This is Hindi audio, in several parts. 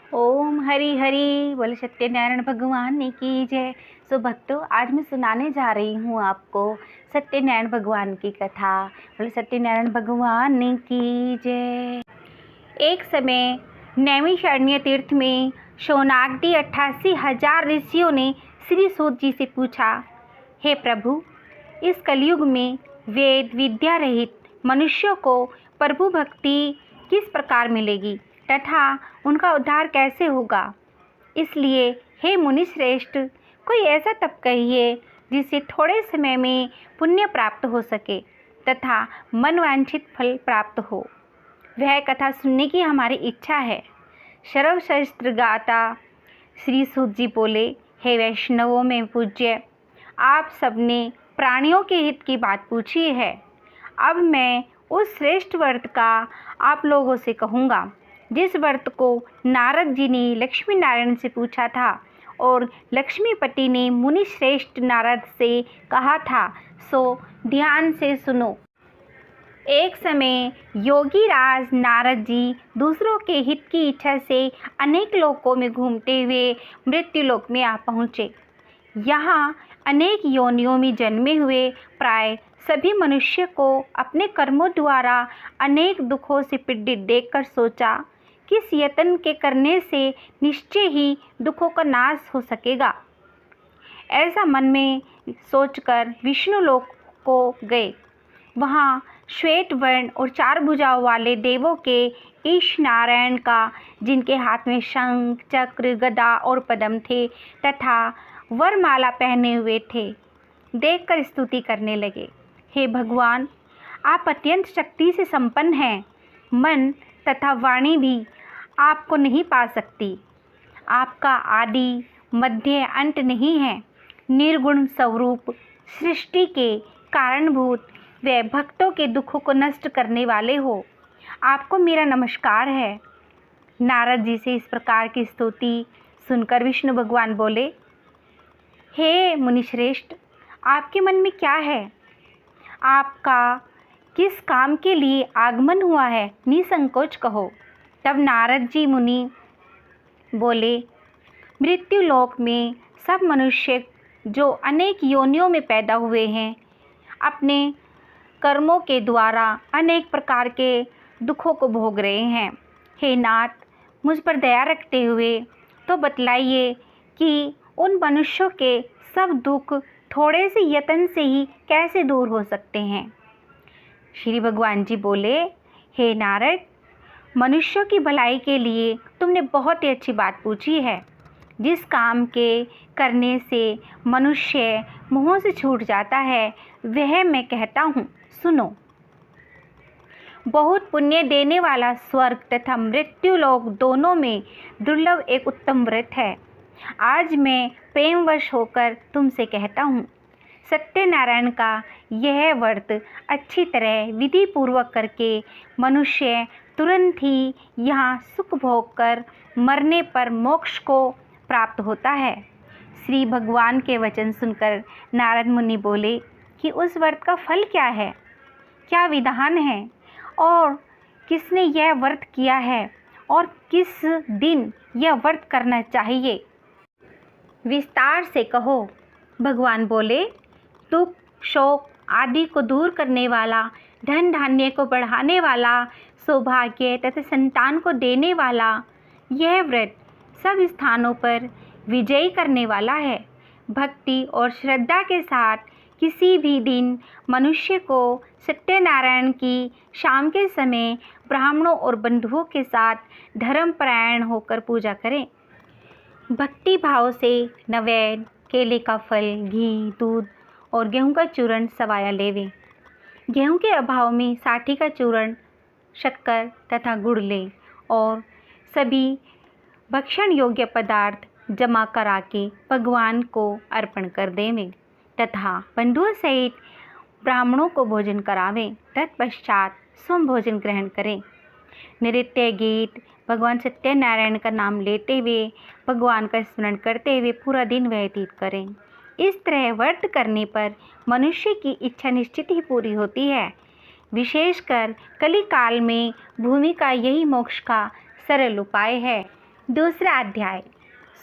ओम हरि हरि बोले सत्यनारायण भगवान की जय। सो भक्तों, आज मैं सुनाने जा रही हूँ आपको सत्यनारायण भगवान की कथा। बोले सत्यनारायण भगवान की जय। एक समय नैमिषारण्य तीर्थ में शौनागदी 88,000 ऋषियों ने श्री सूत जी से पूछा, हे प्रभु, इस कलयुग में वेद विद्या रहित मनुष्यों को प्रभु भक्ति किस प्रकार मिलेगी तथा उनका उद्धार कैसे होगा। इसलिए हे मुनि श्रेष्ठ, कोई ऐसा तप कहिए जिससे थोड़े समय में पुण्य प्राप्त हो सके तथा मनवांछित फल प्राप्त हो। वह कथा सुनने की हमारी इच्छा है। सर्वशास्त्र गाता श्री सूत जी बोले, हे वैष्णवों में पूज्य, आप सबने प्राणियों के हित की बात पूछी है। अब मैं उस श्रेष्ठ व्रत का आप लोगों से कहूँगा जिस व्रत को नारद जी ने लक्ष्मी नारायण से पूछा था और लक्ष्मीपति ने मुनि श्रेष्ठ नारद से कहा था। सो ध्यान से सुनो। एक समय योगी राज नारद जी दूसरों के हित की इच्छा से अनेक लोकों में घूमते हुए मृत्युलोक में आ पहुँचे। यहाँ अनेक योनियों में जन्मे हुए प्राय सभी मनुष्य को अपने कर्मों द्वारा अनेक दुखों से पीड़ित देखकर सोचा, किस यत्न के करने से निश्चय ही दुखों का नाश हो सकेगा। ऐसा मन में सोचकर विष्णु लोक को गए। वहाँ श्वेत वर्ण और 4 भुजाओं वाले देवों के ईश नारायण का, जिनके हाथ में शंख चक्र गदा और पद्म थे तथा वरमाला पहने हुए थे, देखकर स्तुति करने लगे। हे भगवान, आप अत्यंत शक्ति से संपन्न हैं। मन तथा वाणी भी आपको नहीं पा सकती। आपका आदि मध्य अंत नहीं है। निर्गुण स्वरूप, सृष्टि के कारणभूत व भक्तों के दुखों को नष्ट करने वाले हो। आपको मेरा नमस्कार है। नारद जी से इस प्रकार की स्तुति सुनकर विष्णु भगवान बोले, हे मुनिश्रेष्ठ, आपके मन में क्या है? आपका किस काम के लिए आगमन हुआ है? निसंकोच कहो। तब नारद जी मुनि बोले, मृत्युलोक में सब मनुष्य जो अनेक योनियों में पैदा हुए हैं, अपने कर्मों के द्वारा अनेक प्रकार के दुखों को भोग रहे हैं। हे नाथ, मुझ पर दया रखते हुए तो बतलाइए कि उन मनुष्यों के सब दुख थोड़े से यत्न से ही कैसे दूर हो सकते हैं। श्री भगवान जी बोले, हे नारद, मनुष्यों की भलाई के लिए तुमने बहुत ही अच्छी बात पूछी है। जिस काम के करने से मनुष्य मुँह से छूट जाता है, वह मैं कहता हूँ, सुनो। बहुत पुण्य देने वाला स्वर्ग तथा मृत्युलोक दोनों में दुर्लभ एक उत्तम व्रत है। आज मैं प्रेमवश होकर तुमसे कहता हूँ, सत्यनारायण का यह व्रत अच्छी तरह विधि पूर्वक करके मनुष्य तुरंत ही यहाँ सुख भोग कर मरने पर मोक्ष को प्राप्त होता है। श्री भगवान के वचन सुनकर नारद मुनि बोले कि उस व्रत का फल क्या है, क्या विधान है और किसने यह व्रत किया है और किस दिन यह व्रत करना चाहिए, विस्तार से कहो। भगवान बोले, दुख शोक आदि को दूर करने वाला, धन धान्य को बढ़ाने वाला, सौभाग्य तथा संतान को देने वाला यह व्रत सब स्थानों पर विजयी करने वाला है। भक्ति और श्रद्धा के साथ किसी भी दिन मनुष्य को सत्यनारायण की शाम के समय ब्राह्मणों और बंधुओं के साथ धर्मपरायण होकर पूजा करें। भक्ति भाव से नैवेद्य, केले का फल, घी, दूध और गेहूं का चूर्ण सवाया लेवें। गेहूं के अभाव में साठी का चूर्ण, शक्कर तथा गुड़ लें और सभी भक्षण योग्य पदार्थ जमा करा के भगवान को अर्पण कर देवें तथा बंधुओं सहित ब्राह्मणों को भोजन करावें। तत्पश्चात स्वयं भोजन ग्रहण करें। नृत्य गीत, भगवान सत्यनारायण का नाम लेते हुए, भगवान का स्मरण करते हुए पूरा दिन व्यतीत करें। इस तरह व्रत करने पर मनुष्य की इच्छा निश्चित ही पूरी होती है। विशेषकर कली काल में भूमि का यही मोक्ष का सरल उपाय है। दूसरा अध्याय।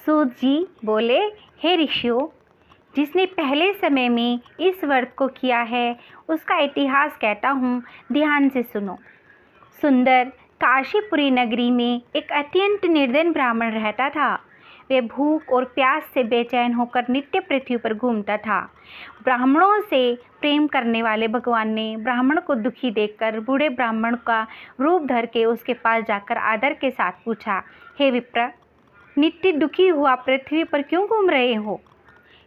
सूत जी बोले, हे ऋषियों, जिसने पहले समय में इस व्रत को किया है उसका इतिहास कहता हूँ, ध्यान से सुनो। सुंदर काशीपुरी नगरी में एक अत्यंत निर्धन ब्राह्मण रहता था। वह भूख और प्यास से बेचैन होकर नित्य पृथ्वी पर घूमता था। ब्राह्मणों से प्रेम करने वाले भगवान ने ब्राह्मण को दुखी देखकर बूढ़े ब्राह्मण का रूप धर के उसके पास जाकर आदर के साथ पूछा, हे विप्र, नित्य दुखी हुआ पृथ्वी पर क्यों घूम रहे हो?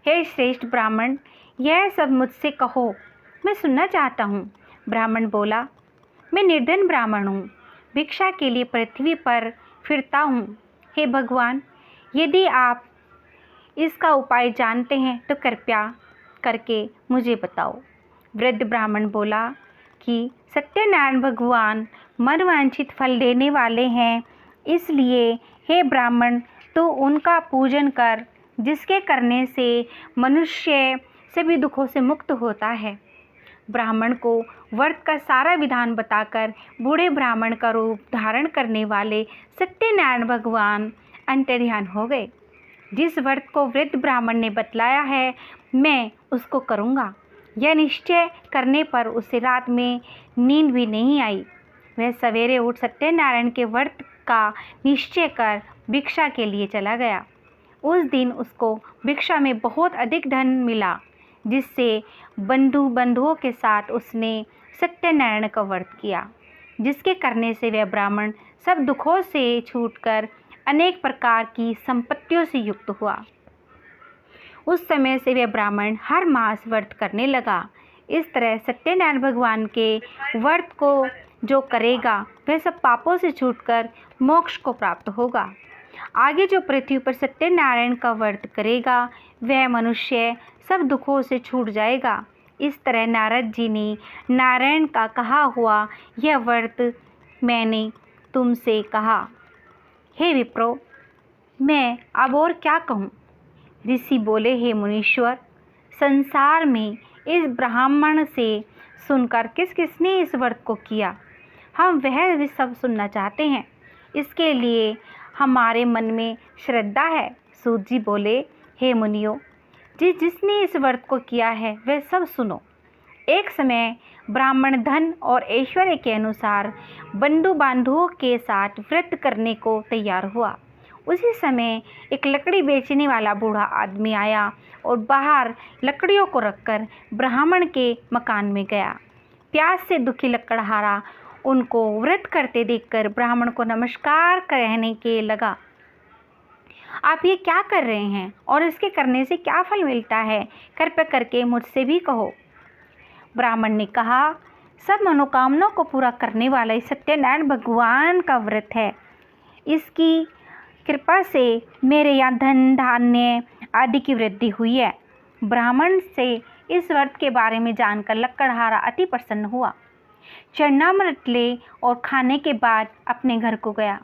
हे श्रेष्ठ ब्राह्मण, यह सब मुझसे कहो, मैं सुनना चाहता हूँ। ब्राह्मण बोला, मैं निर्धन ब्राह्मण हूँ, भिक्षा के लिए पृथ्वी पर फिरता हूँ। हे भगवान, यदि आप इसका उपाय जानते हैं तो कृपया करके मुझे बताओ। वृद्ध ब्राह्मण बोला कि सत्यनारायण भगवान मनवांछित फल देने वाले हैं, इसलिए हे ब्राह्मण, तो उनका पूजन कर, जिसके करने से मनुष्य सभी दुखों से मुक्त होता है। ब्राह्मण को व्रत का सारा विधान बताकर बूढ़े ब्राह्मण का रूप धारण करने वाले सत्यनारायण भगवान अंतर्ध्यान हो गए। जिस व्रत को वृद्ध ब्राह्मण ने बतलाया है, मैं उसको करूँगा। यह निश्चय करने पर उसे रात में नींद भी नहीं आई। वह सवेरे उठ सत्यनारायण के व्रत का निश्चय कर भिक्षा के लिए चला गया। उस दिन उसको भिक्षा में बहुत अधिक धन मिला, जिससे बंधुओं के साथ उसने सत्यनारायण का व्रत किया, जिसके करने से वह ब्राह्मण सब दुखों से छूटकर अनेक प्रकार की संपत्तियों से युक्त हुआ। उस समय से वह ब्राह्मण हर मास व्रत करने लगा। इस तरह सत्यनारायण भगवान के व्रत को जो करेगा वह सब पापों से छूटकर मोक्ष को प्राप्त होगा। आगे जो पृथ्वी पर सत्यनारायण का व्रत करेगा वह मनुष्य सब दुखों से छूट जाएगा। इस तरह नारद जी ने नारायण का कहा हुआ यह व्रत मैंने तुमसे कहा। हे विप्रो, मैं अब और क्या कहूँ? ऋषि बोले, हे मुनीश्वर, संसार में इस ब्राह्मण से सुनकर किस किसने इस व्रत को किया, हम वह भी सब सुनना चाहते हैं। इसके लिए हमारे मन में श्रद्धा है। सूत जी बोले, हे मुनियों, जिसने इस व्रत को किया है वह सब सुनो। एक समय ब्राह्मण धन और ऐश्वर्य के अनुसार बंधु बांधवों के साथ व्रत करने को तैयार हुआ। उसी समय एक लकड़ी बेचने वाला बूढ़ा आदमी आया और बाहर लकड़ियों को रखकर ब्राह्मण के मकान में गया। प्यास से दुखी लकड़हारा उनको व्रत करते देखकर ब्राह्मण को नमस्कार कहने के लगा। आप ये क्या कर रहे हैं और इसके करने से क्या फल मिलता है? कृपया करके मुझसे भी कहो। ब्राह्मण ने कहा, सब मनोकामनाओं को पूरा करने वाला इस सत्यनारायण भगवान का व्रत है। इसकी कृपा से मेरे यहाँ धन धान्य आदि की वृद्धि हुई है। ब्राह्मण से इस व्रत के बारे में जानकर लकड़हारा अति प्रसन्न हुआ। चरणामृत ले और खाने के बाद अपने घर को गया।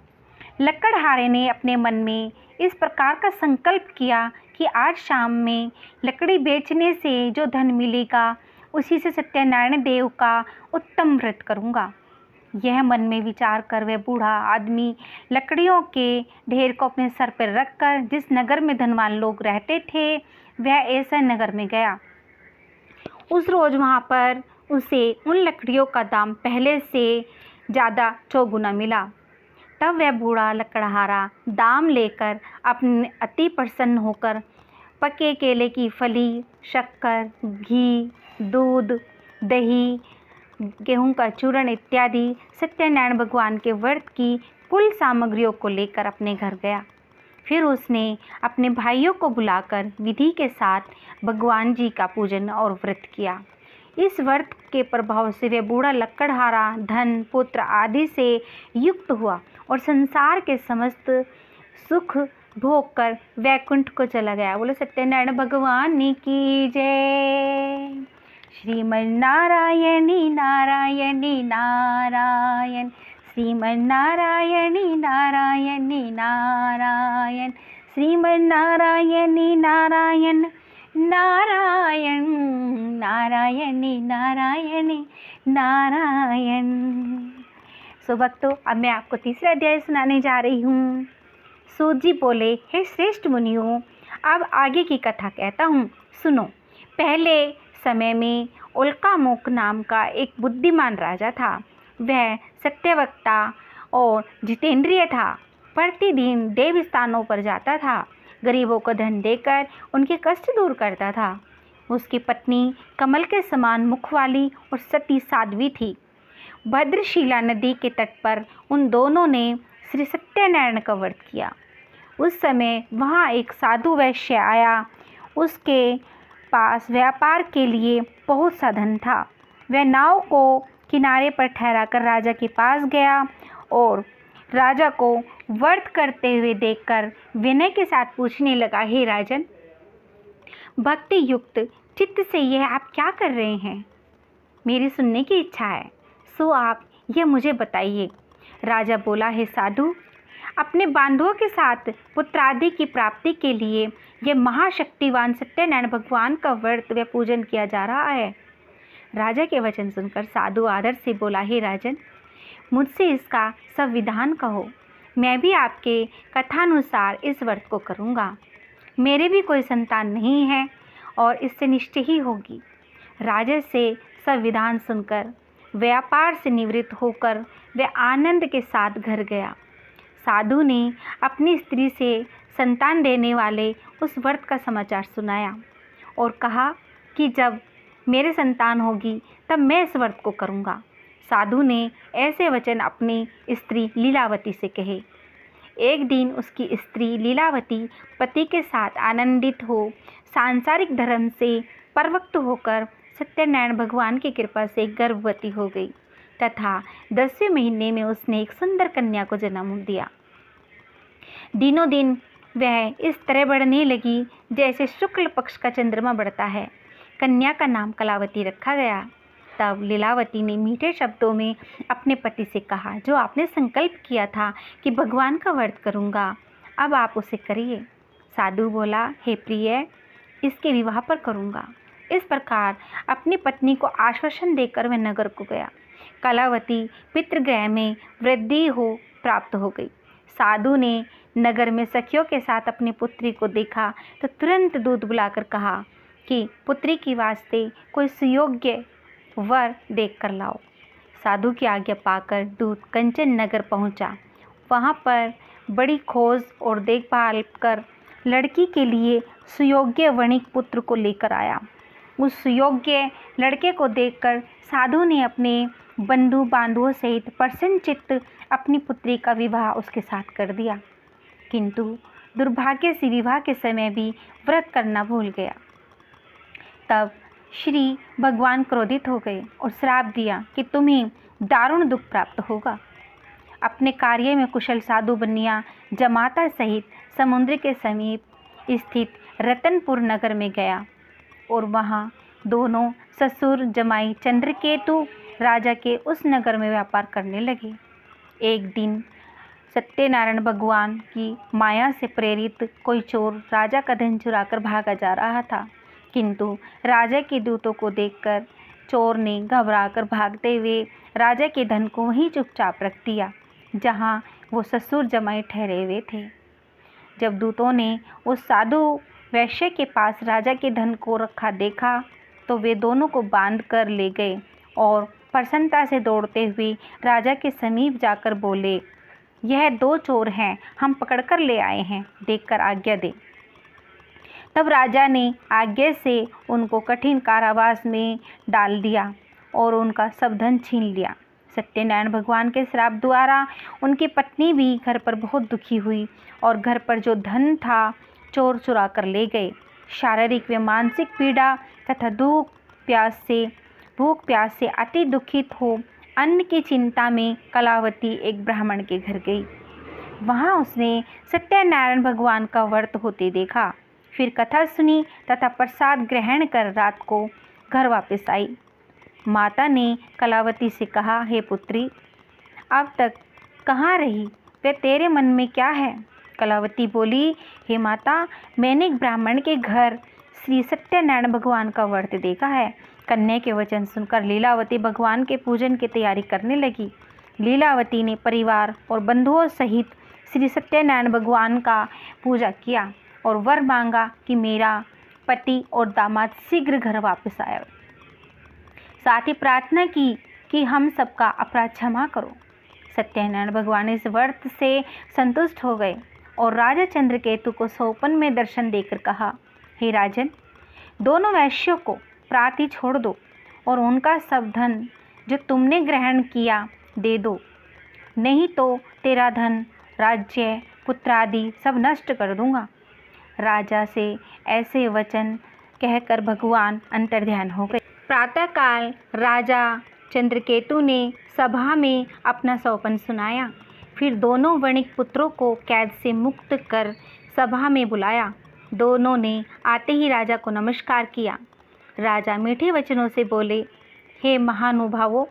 लकड़हारे ने अपने मन में इस प्रकार का संकल्प किया कि आज शाम में लकड़ी बेचने से जो धन मिलेगा उसी से सत्यनारायण देव का उत्तम व्रत करूँगा। यह मन में विचार कर वह बूढ़ा आदमी लकड़ियों के ढेर को अपने सर पर रखकर जिस नगर में धनवान लोग रहते थे वह ऐसा नगर में गया। उस रोज़ वहाँ पर उसे उन लकड़ियों का दाम पहले से ज़्यादा चौगुना मिला। तब वह बूढ़ा लकड़हारा दाम लेकर अपने अति प्रसन्न होकर पके केले की फली, शक्कर, घी, दूध, दही, गेहूं का चूर्ण इत्यादि सत्यनारायण भगवान के व्रत की कुल सामग्रियों को लेकर अपने घर गया। फिर उसने अपने भाइयों को बुलाकर विधि के साथ भगवान जी का पूजन और व्रत किया। इस व्रत के प्रभाव से वह बूढ़ा लकड़हारा धन, पुत्र आदि से युक्त हुआ और संसार के समस्त सुख भोग कर वैकुंठ को चला गया। बोलो सत्यनारायण भगवान की जय। श्रीमन्नारायणी नारायणी नारायण, श्रीमन्नारायणी नारायणी नारायण, श्रीमन्नारायणी नारायण नारायण, नारायणी नारायणी नारायण। सो भक्तों, अब मैं आपको तीसरा अध्याय सुनाने जा रही हूँ। सूत जी बोले, हे श्रेष्ठ मुनियों, अब आगे की कथा कहता हूँ, सुनो। पहले समय में उल्कामुख नाम का एक बुद्धिमान राजा था। वह सत्यवक्ता और जितेंद्रिय था। प्रतिदिन देव स्थानों पर जाता था, गरीबों को धन देकर उनके कष्ट दूर करता था। उसकी पत्नी कमल के समान मुख वाली और सती साध्वी थी। भद्रशिला नदी के तट पर उन दोनों ने श्री सत्यनारायण का व्रत किया। उस समय वहाँ एक साधु वैश्य आया। उसके पास व्यापार के लिए बहुत सा धन था। वह नाव को किनारे पर ठहराकर राजा के पास गया और राजा को व्रत करते हुए देखकर विनय के साथ पूछने लगा, हे राजन, भक्ति युक्त चित्त से यह आप क्या कर रहे हैं? मेरी सुनने की इच्छा है, सो आप यह मुझे बताइए। राजा बोला, हे साधु, अपने बांधवों के साथ पुत्रादि की प्राप्ति के लिए यह महाशक्तिवान सत्यनारायण भगवान का व्रत व पूजन किया जा रहा है। राजा के वचन सुनकर साधु आदर से बोला, हे राजन, मुझसे इसका संविधान कहो। मैं भी आपके कथानुसार इस व्रत को करूँगा। मेरे भी कोई संतान नहीं है और इससे निष्ठा ही होगी। राजा से संविधान सुनकर व्यापार से निवृत्त होकर वह आनंद के साथ घर गया। साधु ने अपनी स्त्री से संतान देने वाले उस व्रत का समाचार सुनाया और कहा कि जब मेरे संतान होगी तब मैं इस व्रत को करूँगा। साधु ने ऐसे वचन अपनी स्त्री लीलावती से कहे। एक दिन उसकी स्त्री लीलावती पति के साथ आनंदित हो सांसारिक धर्म से परवक्त होकर सत्यनारायण भगवान की कृपा से गर्भवती हो गई तथा 10वें महीने में उसने एक सुंदर कन्या को जन्म दिया। दिनों दिन वह इस तरह बढ़ने लगी जैसे शुक्ल पक्ष का चंद्रमा बढ़ता है। कन्या का नाम कलावती रखा गया। तब लीलावती ने मीठे शब्दों में अपने पति से कहा, जो आपने संकल्प किया था कि भगवान का व्रत करूँगा, अब आप उसे करिए। साधु बोला, हे प्रिय, इसके विवाह पर करूँगा। इस प्रकार अपनी पत्नी को आश्वासन देकर वह नगर को गया। कलावती पितृगृह में वृद्धि हो प्राप्त हो गई। साधु ने नगर में सखियों के साथ अपनी पुत्री को देखा तो तुरंत दूत बुलाकर कहा कि पुत्री की वास्ते कोई सुयोग्य वर देख कर लाओ। साधु की आज्ञा पाकर दूत कंचन नगर पहुंचा। वहां पर बड़ी खोज और देखभाल कर लड़की के लिए सुयोग्य वणिक पुत्र को लेकर आया। उस सुयोग्य लड़के को देखकर साधु ने अपने बंधु बांधवों सहित प्रसन्नचित्त अपनी पुत्री का विवाह उसके साथ कर दिया। किंतु दुर्भाग्य से विवाह के समय भी व्रत करना भूल गया। तब श्री भगवान क्रोधित हो गए और श्राप दिया कि तुम्हें दारुण दुख प्राप्त होगा। अपने कार्य में कुशल साधु बनिया जमाता सहित समुद्र के समीप स्थित रतनपुर नगर में गया और वहाँ दोनों ससुर जमाई चंद्रकेतु राजा के उस नगर में व्यापार करने लगे। एक दिन सत्यनारायण भगवान की माया से प्रेरित कोई चोर राजा का धन चुराकर भागा जा रहा था, किंतु राजा के दूतों को देखकर चोर ने घबराकर भागते हुए राजा के धन को वहीं चुपचाप रख दिया जहां वो ससुर जमाई ठहरे हुए थे। जब दूतों ने उस साधु वैश्य के पास राजा के धन को रखा देखा तो वे दोनों को बांध कर ले गए और प्रसन्नता से दौड़ते हुए राजा के समीप जाकर बोले, यह दो चोर हैं, हम पकड़कर ले आए हैं, देखकर आज्ञा दे। तब राजा ने आज्ञा से उनको कठिन कारावास में डाल दिया और उनका सब धन छीन लिया। सत्यनारायण भगवान के श्राप द्वारा उनकी पत्नी भी घर पर बहुत दुखी हुई और घर पर जो धन था चोर चुरा कर ले गए। शारीरिक व मानसिक पीड़ा तथा भूख प्यास से अति दुखित हो अन्न की चिंता में कलावती एक ब्राह्मण के घर गई। वहाँ उसने सत्यनारायण भगवान का व्रत होते देखा। फिर कथा सुनी तथा प्रसाद ग्रहण कर रात को घर वापस आई। माता ने कलावती से कहा, हे पुत्री, अब तक कहाँ रही? वे तेरे मन में क्या है? कलावती बोली, हे माता, मैंने एक ब्राह्मण के घर श्री सत्यनारायण भगवान का व्रत देखा है। कन्या के वचन सुनकर लीलावती भगवान के पूजन की तैयारी करने लगी। लीलावती ने परिवार और बंधुओं सहित श्री सत्यनारायण भगवान का पूजा किया और वर मांगा कि मेरा पति और दामाद शीघ्र घर वापस आए। साथ ही प्रार्थना की कि हम सबका अपराध क्षमा करो। सत्यनारायण भगवान इस व्रत से संतुष्ट हो गए और राजा चंद्रकेतु को स्वप्न में दर्शन देकर कहा, हे राजन, दोनों वैश्यों को प्राति छोड़ दो और उनका सब धन जो तुमने ग्रहण किया दे दो, नहीं तो तेरा धन, राज्य, पुत्र आदि सब नष्ट कर दूंगा। राजा से ऐसे वचन कहकर भगवान अंतर्ध्यान हो गए। प्रातःकाल राजा चंद्रकेतु ने सभा में अपना स्वप्न सुनाया। फिर दोनों वणिक पुत्रों को कैद से मुक्त कर सभा में बुलाया। दोनों ने आते ही राजा को नमस्कार किया। राजा मीठे वचनों से बोले, हे महानुभावों,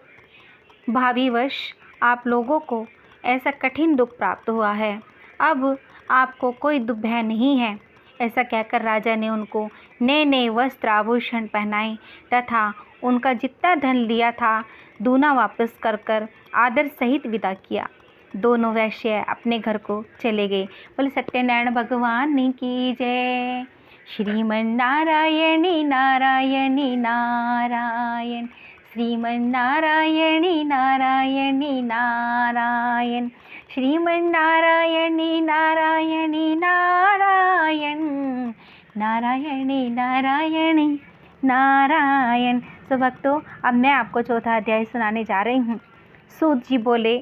भावीवश आप लोगों को ऐसा कठिन दुख प्राप्त हुआ है, अब आपको कोई दुख भय नहीं है। ऐसा कहकर राजा ने उनको नए नए वस्त्र आभूषण पहनाए तथा उनका जितना धन लिया था दूना वापस कर कर आदर सहित विदा किया। दोनों वैश्य अपने घर को चले गए। बोले सत्यनारायण भगवान की जय। श्रीमन्नारायणी नारायणी नारायण, श्रीमन्नारायणी नारायणी नारायण, श्रीमन्नारायणी नारायणी नारायण, नारायणी नारायणी नारायण। तो भक्तों, अब मैं आपको चौथा अध्याय सुनाने जा रही हूँ। सूत जी बोले,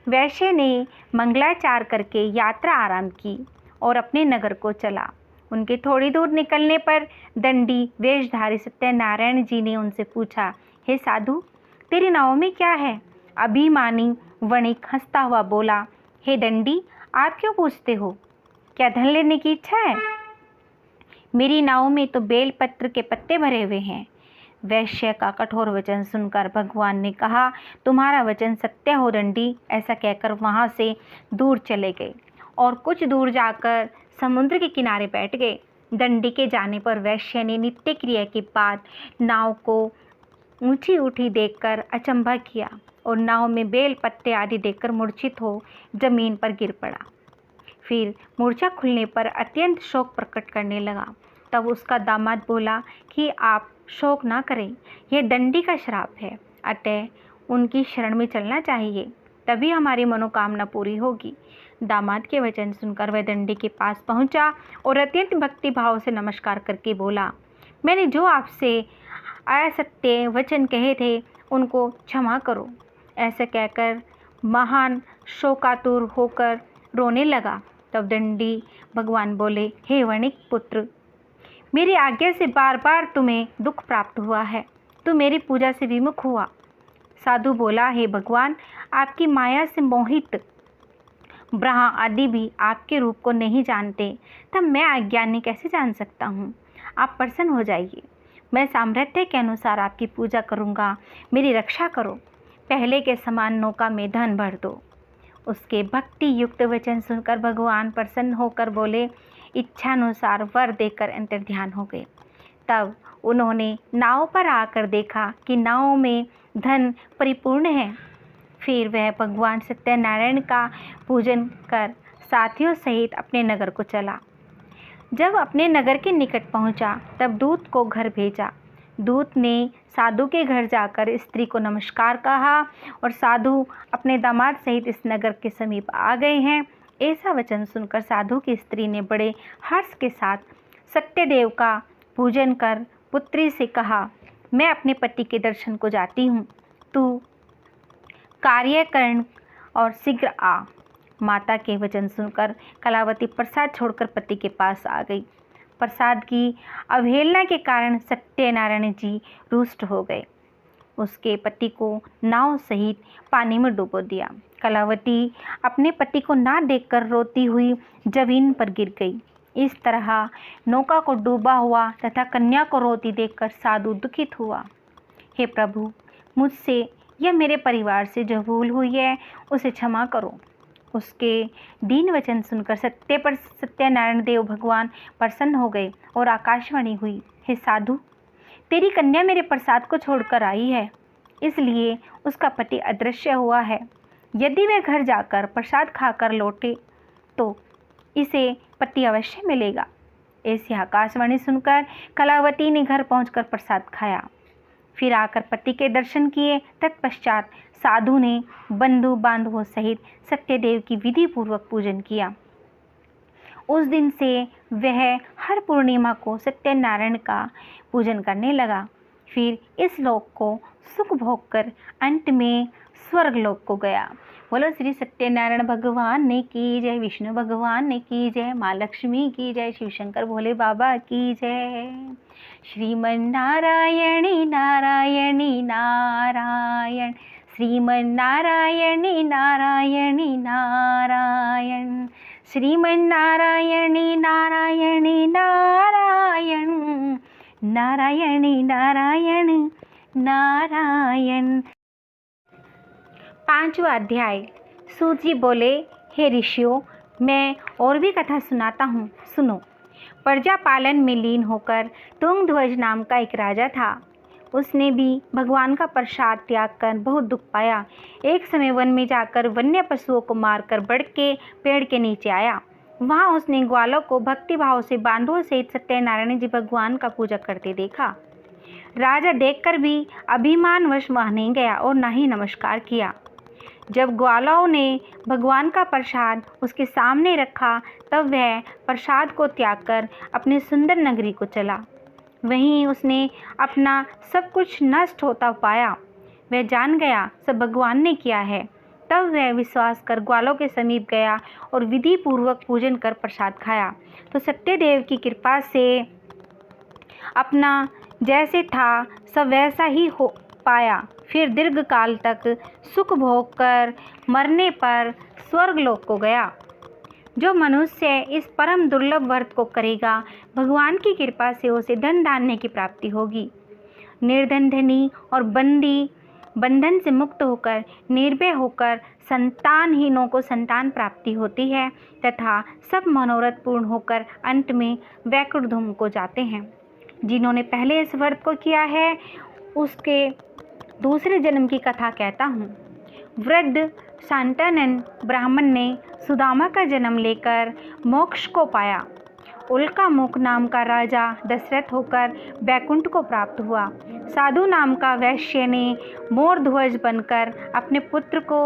वैश्य ने मंगलाचार करके यात्रा आरंभ की और अपने नगर को चला। उनके थोड़ी दूर निकलने पर दंडी वेशधारी सत्यनारायण जी ने उनसे पूछा, हे साधु, तेरी नाव में क्या है? अभिमानी वणिक हंसता हुआ बोला, हे दंडी, आप क्यों पूछते हो? क्या धन लेने की इच्छा है? मेरी नाव में तो बेल पत्र के पत्ते भरे हुए हैं। वैश्य का कठोर वचन सुनकर भगवान ने कहा, तुम्हारा वचन सत्य हो दंडी। ऐसा कहकर वहाँ से दूर चले गए और कुछ दूर जाकर समुद्र के किनारे बैठ गए। दंडी के जाने पर वैश्य ने नित्य क्रिया के बाद नाव को ऊंची उठी देखकर अचंभा किया और नाव में बेल पत्ते आदि देखकर मूर्छित हो जमीन पर गिर पड़ा। फिर मूर्छा खुलने पर अत्यंत शोक प्रकट करने लगा। तब उसका दामाद बोला कि आप शोक ना करें, यह दंडी का श्राप है, अतः उनकी शरण में चलना चाहिए, तभी हमारी मनोकामना पूरी होगी। दामाद के वचन सुनकर वह दंडी के पास पहुंचा और अत्यंत भक्ति भाव से नमस्कार करके बोला, मैंने जो आपसे असत्य वचन कहे थे उनको क्षमा करो। ऐसे कहकर महान शोकातुर होकर रोने लगा। तब दंडी भगवान बोले, हे वणिक पुत्र, मेरी आज्ञा से बार बार तुम्हें दुख प्राप्त हुआ है, तू मेरी पूजा से विमुख हुआ। साधु बोला, हे भगवान, आपकी माया से मोहित ब्रह्मा आदि भी आपके रूप को नहीं जानते, तब मैं अज्ञानी कैसे जान सकता हूँ? आप प्रसन्न हो जाइए, मैं सामर्थ्य के अनुसार आपकी पूजा करूँगा, मेरी रक्षा करो। पहले के समान नौका में धन भर दो। उसके भक्ति युक्त वचन सुनकर भगवान प्रसन्न होकर बोले, इच्छानुसार वर देकर अंतर्ध्यान हो गए। तब उन्होंने नाव पर आकर देखा कि नाव में धन परिपूर्ण है। फिर वह भगवान सत्यनारायण का पूजन कर साथियों सहित अपने नगर को चला। जब अपने नगर के निकट पहुंचा, तब दूत को घर भेजा। दूत ने साधु के घर जाकर स्त्री को नमस्कार कहा और साधु अपने दामाद सहित इस नगर के समीप आ गए हैं। ऐसा वचन सुनकर साधु की स्त्री ने बड़े हर्ष के साथ सत्यदेव का पूजन कर पुत्री से कहा, मैं अपने पति के दर्शन को जाती हूँ, तू कार्य कर्ण और शीघ्र आ। माता के वचन सुनकर कलावती प्रसाद छोड़कर पति के पास आ गई। प्रसाद की अवहेलना के कारण सत्यनारायण जी रुष्ट हो गए। उसके पति को नाव सहित पानी में डुबो दिया। कलावती अपने पति को ना देखकर रोती हुई जमीन पर गिर गई। इस तरह नौका को डूबा हुआ तथा कन्या को रोती देखकर साधु दुखित हुआ। हे प्रभु, मुझसे या मेरे परिवार से जो भूल हुई है उसे क्षमा करो। उसके दीन वचन सुनकर सत्यनारायण देव भगवान प्रसन्न हो गए और आकाशवाणी हुई, हे साधु, तेरी कन्या मेरे प्रसाद को छोड़कर आई है, इसलिए उसका पति अदृश्य हुआ है। यदि वह घर जाकर प्रसाद खाकर लौटे तो इसे पति अवश्य मिलेगा। ऐसी आकाशवाणी सुनकर कलावती ने घर पहुंचकर प्रसाद खाया, फिर आकर पति के दर्शन किए। तत्पश्चात साधु ने बंधु बांधवों सहित सत्यदेव की विधि पूर्वक पूजन किया। उस दिन से वह हर पूर्णिमा को सत्यनारायण का पूजन करने लगा। फिर इस लोक को सुख भोग कर अंत में स्वर्ग लोक को गया। बोलो श्री सत्यनारायण भगवान ने की जय, विष्णु भगवान ने की जय, माँ लक्ष्मी की जय, शिव शंकर भोले बाबा की जय। श्रीमन्नारायणी नारायणी नारायण, श्रीमन्नारायणी नारायणी नारायण, श्रीमन्नारायणी नारायणी नारायण, नारायणी नारायण नारायण। 5वां अध्याय। सूत जी बोले, हे ऋषियों, मैं और भी कथा सुनाता हूँ, सुनो। प्रजा पालन में लीन होकर तुंगध्वज नाम का एक राजा था। उसने भी भगवान का प्रसाद त्याग कर बहुत दुख पाया। एक समय वन में जाकर वन्य पशुओं को मारकर बढ़ के पेड़ के नीचे आया। वहाँ उसने ग्वालों को भक्तिभाव से बांधवों सहित सत्यनारायण जी भगवान का पूजा करते देखा। राजा देखकर भी अभिमानवश वहाँ नहीं गया और न ही नमस्कार किया। जब ग्वालों ने भगवान का प्रसाद उसके सामने रखा, तब वह प्रसाद को त्याग कर अपने सुंदर नगरी को चला। वहीं उसने अपना सब कुछ नष्ट होता पाया। वह जान गया सब भगवान ने किया है। तब वह विश्वास कर ग्वालों के समीप गया और विधि पूर्वक पूजन कर प्रसाद खाया। तो सत्यदेव की कृपा से अपना जैसे था सब वैसा ही हो पाया। फिर दीर्घ काल तक सुख भोग कर मरने पर स्वर्गलोक को गया। जो मनुष्य इस परम दुर्लभ व्रत को करेगा, भगवान की कृपा से उसे धन धान्य की प्राप्ति होगी। निर्धन धनी और बंदी बंधन से मुक्त होकर निर्भय होकर संतानहीनों को संतान प्राप्ति होती है तथा सब मनोरथ पूर्ण होकर अंत में वैकुंठ धाम को जाते हैं। जिन्होंने पहले इस व्रत को किया है उसके दूसरे जन्म की कथा कहता हूँ। वृद्ध शांतानन ब्राह्मण ने सुदामा का जन्म लेकर मोक्ष को पाया। उल्कामुख नाम का राजा दशरथ होकर वैकुंठ को प्राप्त हुआ। साधु नाम का वैश्य ने मोर ध्वज बनकर अपने पुत्र को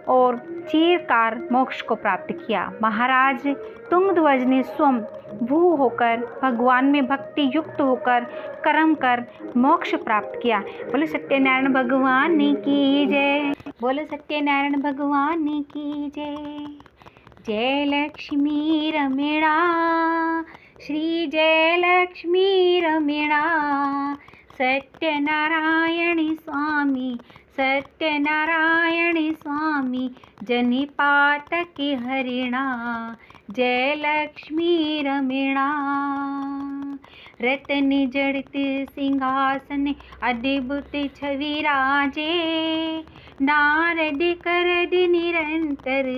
और चिरकाल मोक्ष को प्राप्त किया। महाराज तुंगध्वज ने स्वयं भू होकर भगवान में भक्ति युक्त होकर कर्म कर मोक्ष प्राप्त किया। बोले सत्यनारायण भगवान की जय, बोले सत्यनारायण भगवान की जय। जय लक्ष्मी रमणा, श्री जय लक्ष्मी रमणा, सत्यनारायण स्वामी, सत्यनारायण स्वामी, जनिपातक हरिणा, जय लक्ष्मी रमणा। रतन जड़ित सिंहासन अद्भुत छवि राजे, नारद करत निरंतर,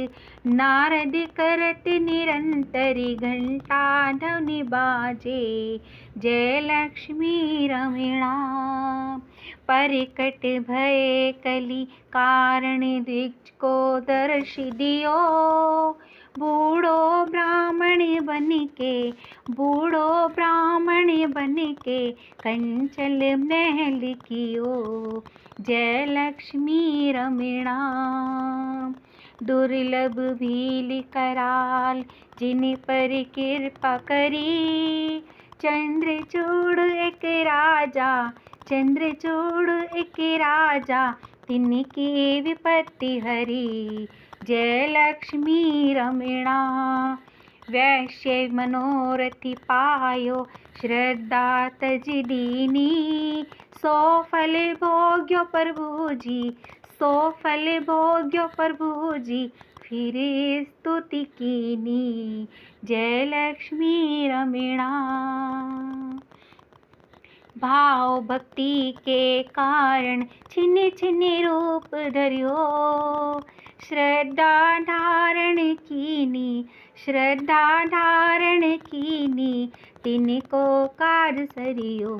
नारद करत निरंतर, घंटा ध्वनि बाजे, जय लक्ष्मी रमणा। परकट भय कली कारण द्विज को दर्श दियो, बूढ़ो ब्राह्मण बन के, बूढ़ो ब्राह्मण बन के, कंचल महल कियो, जय लक्ष्मी रमणा। दुर्लभ भील कराल जिन पर कृपा करी, चंद्रचूड़ एक राजा, चंद्रचूड़ एक राजा, तिनकी विपत्ति हरी, जय लक्ष्मी रमणा। वैश्य मनोरथी पायो, श्रद्धा तज दीनी, सो फल भोग्यो प्रभु जी, सो फल भोग्यो प्रभु जी, फिर स्तुति कीनी, जय लक्ष्मी रमणा। भाव भक्ति के कारण छिन छिन रूप धरियो, श्रद्धा धारण कीनी, श्रद्धा धारण कीनी, तिनको कार सरियो,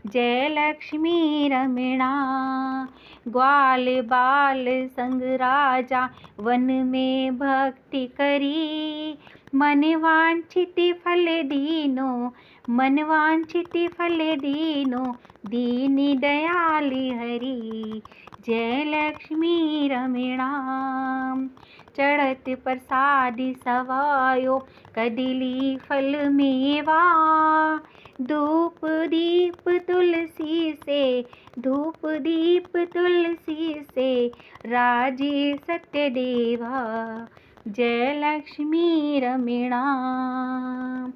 जय लक्ष्मी रमणा। ग्वाल बाल संग राजा वन में भक्ति करी, मन वांछित फल दीनो, मन वांछित फल दीनो, दीन दयाली हरि। जय लक्ष्मी रमणा। चढ़त प्रसादि सवायो, कदिली फल मेवा, धूप दीप तुलसी से, धूप दीप तुलसी से, राजी सत्य देवा। जय लक्ष्मी रमणा।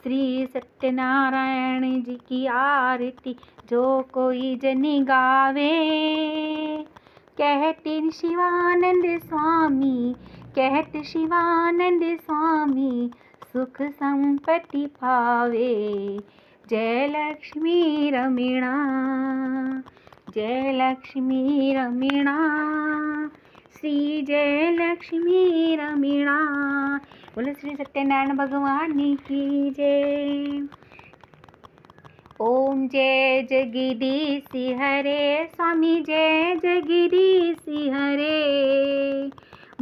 श्री सत्यनारायण जी की आरती जो कोई जन गावे, कहते शिवानंद स्वामी, कहते शिवानंद स्वामी, सुख संपत्ति पावे। जय लक्ष्मी रमणा, जय लक्ष्मी रमणा, श्री जय लक्ष्मी रमणा। बोलो श्री सत्यनारायण भगवान की जय। ओम जय जगदीश हरे, स्वामी जय जगदीश हरे।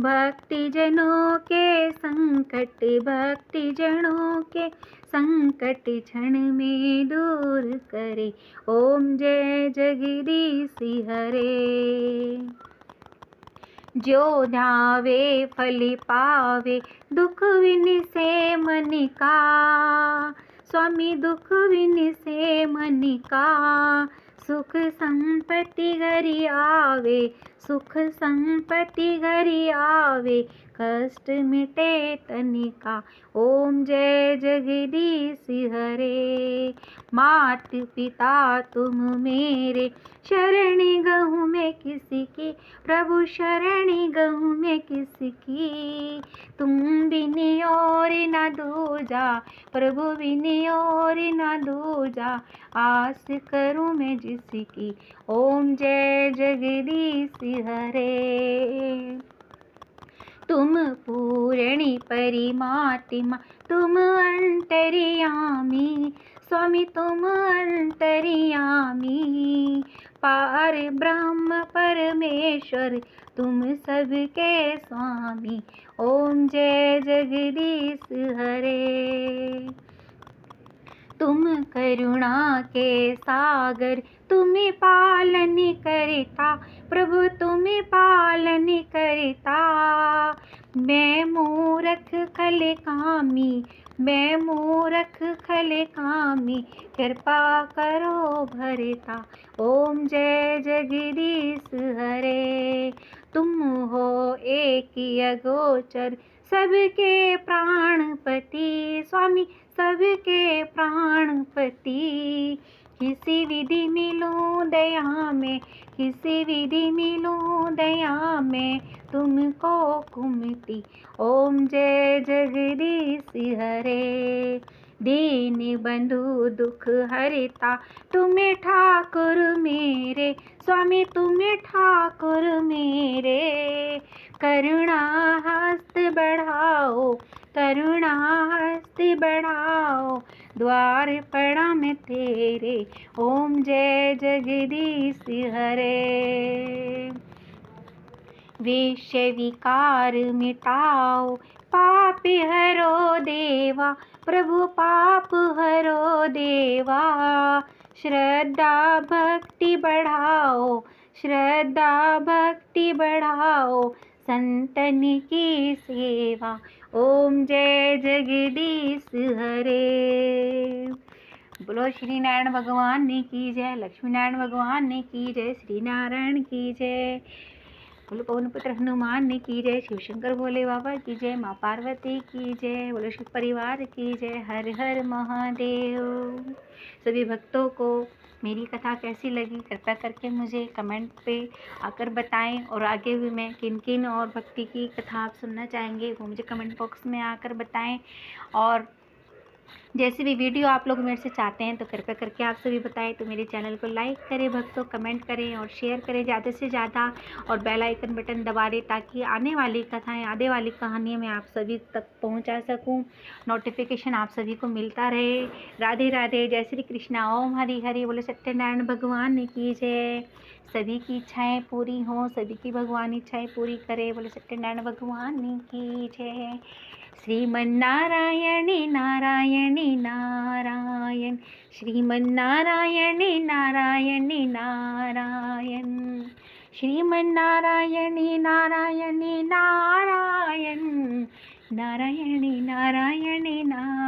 भक्ति जनों के संकट, भक्ति जनों के संकट क्षण में दूर करे। ओम जय जगदीश हरे। जो ध्यावे फल पावे, दुख विन से मन का, स्वामी दुख विन से मन का, सुख संपत्ति घरी आवे, सुख संपत्ति घरी आवे, कष्ट मिटे तनिका। ओम जय जगदीश हरे। मात पिता तुम मेरे, शरणी गहूँ मैं किसकी, प्रभु शरणी गहूँ मैं किसकी। तुम बिन और न दूजा, प्रभु बिन और न दूजा, आस करूँ मैं जिसकी। ओम जय जगदीश हरे। तुम पूरणी परिमात्मा, तुम अंतर्यामी, स्वामी तुम अंतर्यामी, पार ब्रह्म परमेश्वर तुम सबके स्वामी। ओम जय जगदीश हरे। तुम करुणा के सागर, तुम्हें पालन करता, प्रभु तुम्हें पालन करता। मैं मूरख खल कामी, मैं मूरख खल कामी, कृपा करो भरता। ओम जय जगदीश हरे। तुम हो एक अगोचर, सबके प्राणपति, स्वामी सबके प्राणपति। किसी विधि मिलूं दया में, किसी विधि मिलूं दया में, तुमको कुमति। ओम जय जगदीश हरे। दीन बंधु दुख हरता, तुम्हें ठाकुर मेरे, स्वामी तुम्हें ठाकुर मेरे। करुणा हस्त बढ़ाओ, करुणा हस्त बढ़ाओ, द्वार पड़ा मैं तेरे। ओम जय जगदीश हरे। विषय विकार मिटाओ, पाप हरो देवा, प्रभु पाप हरो देवा। श्रद्धा भक्ति बढ़ाओ, श्रद्धा भक्ति बढ़ाओ, संतन की सेवा। ओम जय जगदीश हरे। बोलो श्री नारायण भगवान ने की जय, लक्ष्मी नारायण भगवान ने की जय, श्री नारायण की जय। बोलो पवन पुत्र हनुमान ने की जय, शिव शंकर भोले बाबा की जय, माँ पार्वती की जय। बोलो शिव परिवार की जय। हर हर महादेव। सभी भक्तों को मेरी कथा कैसी लगी कृपया करके मुझे कमेंट पे आकर बताएं, और आगे भी मैं किन किन और भक्ति की कथा आप सुनना चाहेंगे वो मुझे कमेंट बॉक्स में आकर बताएं। और जैसी भी वीडियो आप लोग मेरे से चाहते हैं तो कृपया करके आप सभी बताएं। तो मेरे चैनल को लाइक करें भक्तों, कमेंट करें और शेयर करें ज़्यादा से ज़्यादा, और बेल आइकन बटन दबा दें ताकि आने वाली कथाएं, आने वाली कहानियाँ मैं आप सभी तक पहुंचा सकूं, नोटिफिकेशन आप सभी को मिलता रहे। राधे राधे, जय श्री कृष्णा, ओम हरि हरि, बोले सत्यनारायण भगवान की जय। सभी की इच्छाएं पूरी हों, सभी की भगवान इच्छाएं पूरी करे, बोले सत्यनारायण भगवान की जय। श्रीमन्नारायणी नारायणी नारायण, श्रीमन्नारायणी नारायणी नारायण, श्रीमन्नारायणी नारायणी नारायण, नारायणी नारायणी नारायण।